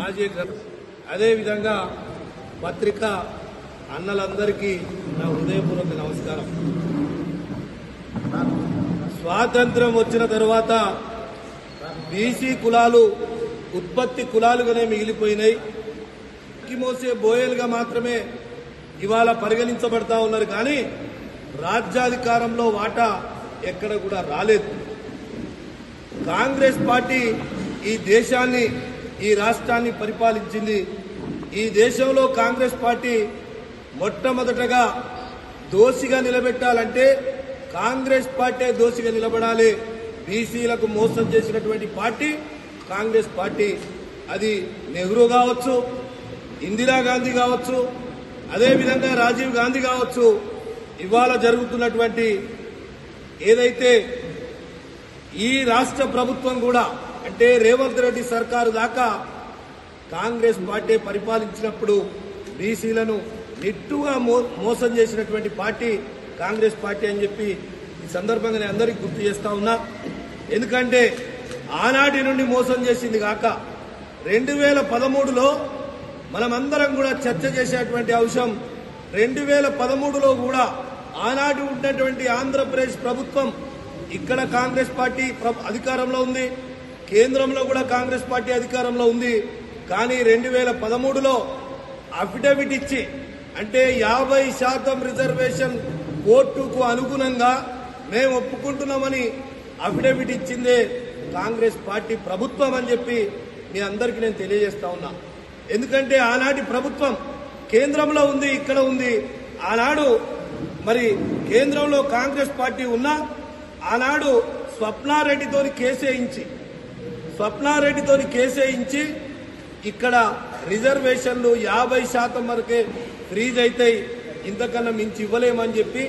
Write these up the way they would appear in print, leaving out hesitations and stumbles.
మాజీ అదేవిధంగా పత్రికా అన్నలందరికీ నా హృదయపూర్వక నమస్కారం. స్వాతంత్రం వచ్చిన తరువాత బీసీ కులాలు ఉత్పత్తి కులాలుగానే మిగిలిపోయినాయి. మోసే బోయలుగా మాత్రమే ఇవాళ పరిగణించబడతా ఉన్నారు. కానీ రాజ్యాధికారంలో వాటా ఎక్కడ కూడా రాలేదు. కాంగ్రెస్ పార్టీ ఈ దేశాన్ని, ఈ రాష్ట్రాన్ని పరిపాలించింది. ఈ దేశంలో కాంగ్రెస్ పార్టీ మొట్టమొదటగా దోషిగా నిలబెట్టాలంటే కాంగ్రెస్ పార్టీ దోషిగా నిలబడాలి. బీసీలకు మోసం చేసినటువంటి పార్టీ కాంగ్రెస్ పార్టీ. అది నెహ్రూ కావచ్చు, ఇందిరాగాంధీ కావచ్చు, అదేవిధంగా రాజీవ్ గాంధీ కావచ్చు. ఇవాళ జరుగుతున్నటువంటి ఏదైతే ఈ రాష్ట్ర ప్రభుత్వం కూడా, అంటే రేవంత్ రెడ్డి సర్కారు దాకా కాంగ్రెస్ పార్టీ పరిపాలించినప్పుడు బీసీలను నిట్టుగా మోసం చేసినటువంటి పార్టీ కాంగ్రెస్ పార్టీ అని చెప్పి ఈ సందర్భంగా నేను అందరికీ గుర్తు చేస్తా ఉన్నా. ఎందుకంటే ఆనాటి నుండి మోసం చేసింది కాక 2013లో మనమందరం కూడా చర్చ చేసేటువంటి అంశం, 2013లో కూడా ఆనాటి ఉన్నటువంటి ఆంధ్రప్రదేశ్ ప్రభుత్వం, ఇక్కడ కాంగ్రెస్ పార్టీ అధికారంలో ఉంది, కేంద్రంలో కూడా కాంగ్రెస్ పార్టీ అధికారంలో ఉంది. కానీ 2013లో అఫిడవిట్ ఇచ్చి, అంటే 50% రిజర్వేషన్ కోర్టుకు అనుగుణంగా మేము ఒప్పుకుంటున్నామని అఫిడవిట్ ఇచ్చిందే కాంగ్రెస్ పార్టీ ప్రభుత్వం అని చెప్పి మీ అందరికీ నేను తెలియజేస్తా ఉన్నా. ఎందుకంటే ఆనాటి ప్రభుత్వం కేంద్రంలో ఉంది, ఇక్కడ ఉంది. ఆనాడు మరి కేంద్రంలో కాంగ్రెస్ పార్టీ ఉన్నా ఆనాడు స్వప్నారెడ్డితోని కేసేయించి ఇక్కడ రిజర్వేషన్లు 50% వరకే ఫ్రీజ్ అవుతాయి, ఇంతకన్నా మించి ఇవ్వలేమని చెప్పి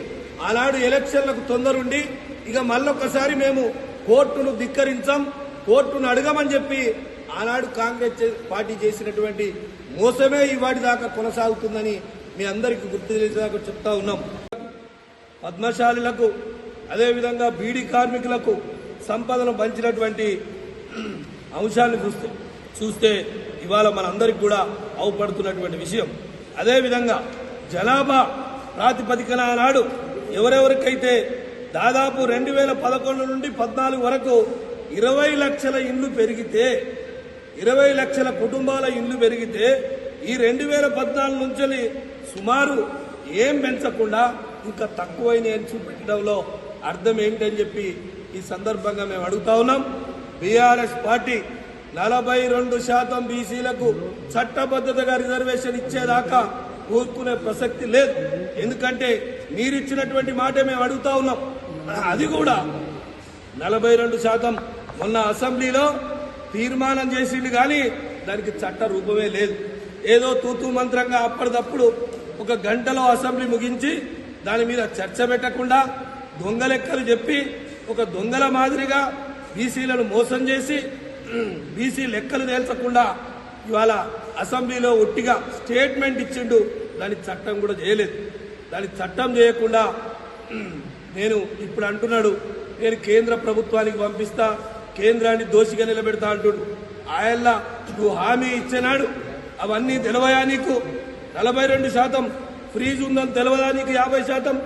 ఆనాడు ఎలక్షన్లకు తొందరుండి ఇక మళ్ళొకసారి మేము కోర్టును ధిక్కరించాం, కోర్టును అడగమని చెప్పి ఆనాడు కాంగ్రెస్ పార్టీ చేసినటువంటి మోసమే ఇవాటి దాకా కొనసాగుతుందని మీ అందరికీ గుర్తు తెలిసేదాకా చెప్తా ఉన్నాం. పద్మశాలులకు, అదేవిధంగా బీడీ కార్మికులకు సంపదను పంచినటువంటి అంశాన్ని చూస్తే ఇవాళ మనందరికి కూడా అవపడుతున్నటువంటి విషయం. అదేవిధంగా జనాభా ప్రాతిపదికన నాడు ఎవరెవరికైతే దాదాపు 2011 నుండి 14 వరకు 20 లక్షల ఇండ్లు పెరిగితే, 20 లక్షల కుటుంబాల ఇండ్లు పెరిగితే ఈ 2014 నుంచి సుమారు ఏం పెంచకుండా ఇంకా తక్కువైనాయి అని చూపెట్టడంలో అర్థం ఏంటని చెప్పి ఈ సందర్భంగా మేము అడుగుతా ఉన్నాం. బీఆర్ఎస్ పార్టీ 42% బీసీలకు చట్టబద్ధతగా రిజర్వేషన్ ఇచ్చేదాకా ఊరుకునే ప్రసక్తి లేదు. ఎందుకంటే మీరిచ్చినటువంటి మాటే మేము అడుగుతా ఉన్నాం. అది కూడా 42% మొన్న అసెంబ్లీలో తీర్మానం చేసింది, కానీ దానికి చట్ట రూపమే లేదు. ఏదో తూతూ మంత్రంగా అప్పటిదప్పుడు ఒక గంటలో అసెంబ్లీ ముగించి దాని మీద చర్చ పెట్టకుండా దొంగ లెక్కలు చెప్పి ఒక దొంగల మాదిరిగా బీసీలను మోసం చేసి బీసీ లెక్కలు తేల్చకుండా ఇవాళ అసెంబ్లీలో ఒట్టిగా స్టేట్మెంట్ ఇచ్చిండు. దాని చట్టం కూడా చేయలేదు. దాని చట్టం చేయకుండా నేను ఇప్పుడు అంటున్నాడు, నేను కేంద్ర ప్రభుత్వానికి పంపిస్తా, కేంద్రాన్ని దోషిగా నిలబెడతా అంటుడు. ఆయన నువ్వు హామీ ఇచ్చినాడు, అవన్నీ తెలవయా నీకు? 42% ఫ్రీజ్ ఉందని తెలవదా నీకు? 50%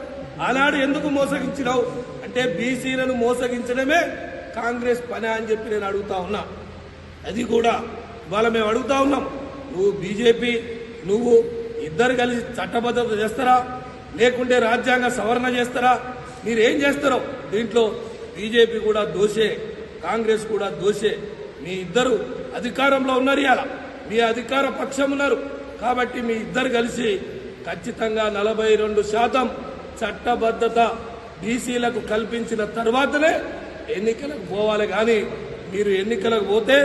ఆనాడు ఎందుకు మోసగించినావు? అంటే బీసీలను మోసగించడమే కాంగ్రెస్ పని అని చెప్పి నేను అడుగుతా ఉన్నా. అది కూడా ఇవాళ మేము అడుగుతా ఉన్నాం, నువ్వు బీజేపీ నువ్వు ఇద్దరు కలిసి చట్టబద్ధత చేస్తారా, లేకుంటే రాజ్యాంగ సవరణ చేస్తారా? మీరేం చేస్తారో దీంట్లో బీజేపీ కూడా దోషే, కాంగ్రెస్ కూడా దోషే. మీ ఇద్దరు అధికారంలో ఉన్నారు, ఇవాళ మీ అధికార పక్షం ఉన్నారు. కాబట్టి మీ ఇద్దరు కలిసి ఖచ్చితంగా 42% చట్టబద్ధత బీసీలకు కల్పించిన తర్వాతనే ఎన్నికలకు పోవాలి. కానీ మీరు ఎన్నికలకు పోతే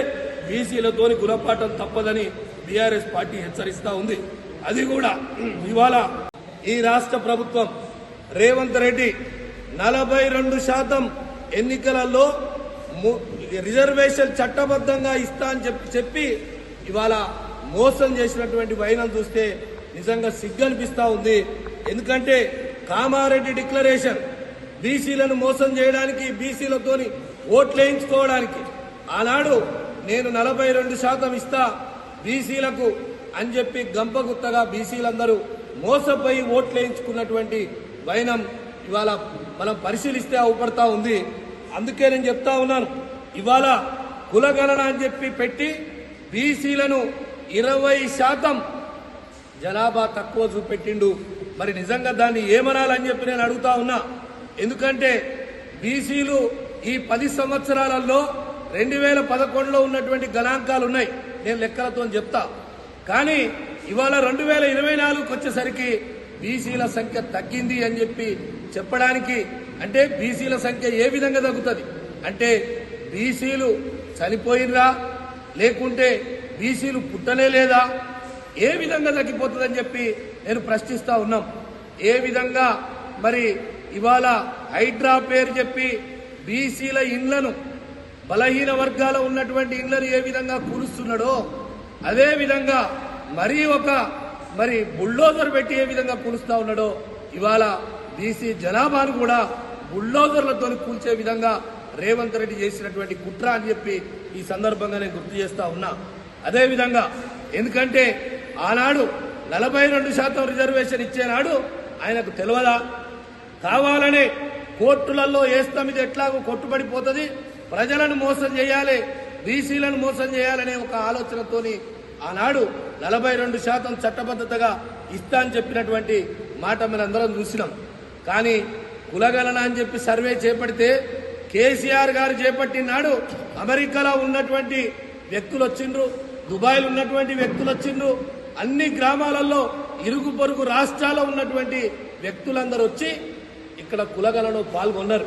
బీసీలతోని గుణపాఠం తప్పదని బీఆర్ఎస్ పార్టీ హెచ్చరిస్తా ఉంది. అది కూడా ఇవాళ ఈ రాష్ట్ర ప్రభుత్వం రేవంత్ రెడ్డి 42% ఎన్నికలలో రిజర్వేషన్ చట్టబద్ధంగా ఇస్తా అని చెప్పి ఇవాళ మోసం చేసినటువంటి వైనం చూస్తే నిజంగా సిగ్గనిపిస్తా ఉంది. ఎందుకంటే కామారెడ్డి డిక్లరేషన్ బీసీలను మోసం చేయడానికి, బీసీలతోని ఓట్లేయించుకోవడానికి ఆనాడు నేను 42% ఇస్తా, బీసీలకు అని చెప్పి గంపగుత్తగా బీసీలందరూ మోసపోయి ఓట్లు వేయించుకున్నటువంటి వైనం ఇవాళ మనం పరిశీలిస్తే అవపడతా ఉంది. అందుకే నేను చెప్తా ఉన్నాను, ఇవాళ కులగణన అని చెప్పి పెట్టి బీసీలను 20% జనాభా తక్కువ చూపెట్టిండు. మరి నిజంగా దాన్ని ఏమనాలని చెప్పి నేను అడుగుతా ఉన్నా. ఎందుకంటే బీసీలు ఈ 10 సంవత్సరాలలో 2011లో ఉన్నటువంటి గణాంకాలు ఉన్నాయి, నేను లెక్కలతో చెప్తా. కానీ ఇవాళ 2024కి వచ్చేసరికి బీసీల సంఖ్య తగ్గింది అని చెప్పి చెప్పడానికి, అంటే బీసీల సంఖ్య ఏ విధంగా తగ్గుతుంది అంటే బీసీలు చనిపోయినరా లేకుంటే బీసీలు పుట్టనే లేదా, ఏ విధంగా తగ్గిపోతుందని చెప్పి నేను ప్రశ్నిస్తా ఉన్నాం. ఏ విధంగా మరి ఇవాళ హైడ్రా పేరు చెప్పి బీసీల ఇండ్లను, బలహీన వర్గాల ఉన్నటువంటి ఇండ్లను ఏ విధంగా కూలుస్తున్నాడో అదే విధంగా మరి బుల్డోజర్ పెట్టి ఏ విధంగా కూలుస్తా ఉన్నాడో ఇవాళ బీసీ జనాభాను కూడా బుల్డోజర్లతో కూల్చే విధంగా రేవంత్ రెడ్డి చేసినటువంటి కుట్ర అని చెప్పి ఈ సందర్భంగా నేను గుర్తు చేస్తా ఉన్నా. అదేవిధంగా ఎందుకంటే ఆనాడు 42% రిజర్వేషన్ ఇచ్చేనాడు ఆయనకు తెలియదా, కావాలనే కోర్టులలో వేస్తాం, ఇది ఎట్లాగో కొట్టుబడిపోతుంది, ప్రజలను మోసం చేయాలి, బీసీలను మోసం చేయాలనే ఒక ఆలోచనతోని ఆనాడు 42% చట్టబద్ధతగా ఇస్తా అని చెప్పినటువంటి మాట మనందరం చూసినాం. కానీ కులగణన అని చెప్పి సర్వే చేపడితే కేసీఆర్ గారు చేపట్టినాడు అమెరికాలో ఉన్నటువంటి వ్యక్తులు వచ్చిండ్రు, దుబాయ్లో ఉన్నటువంటి వ్యక్తులు వచ్చిండ్రు, అన్ని గ్రామాలలో ఇరుగు పొరుగు రాష్ట్రాల్లో ఉన్నటువంటి వ్యక్తులందరూ వచ్చి ఇక్కడ కులగణనలో పాల్గొన్నారు.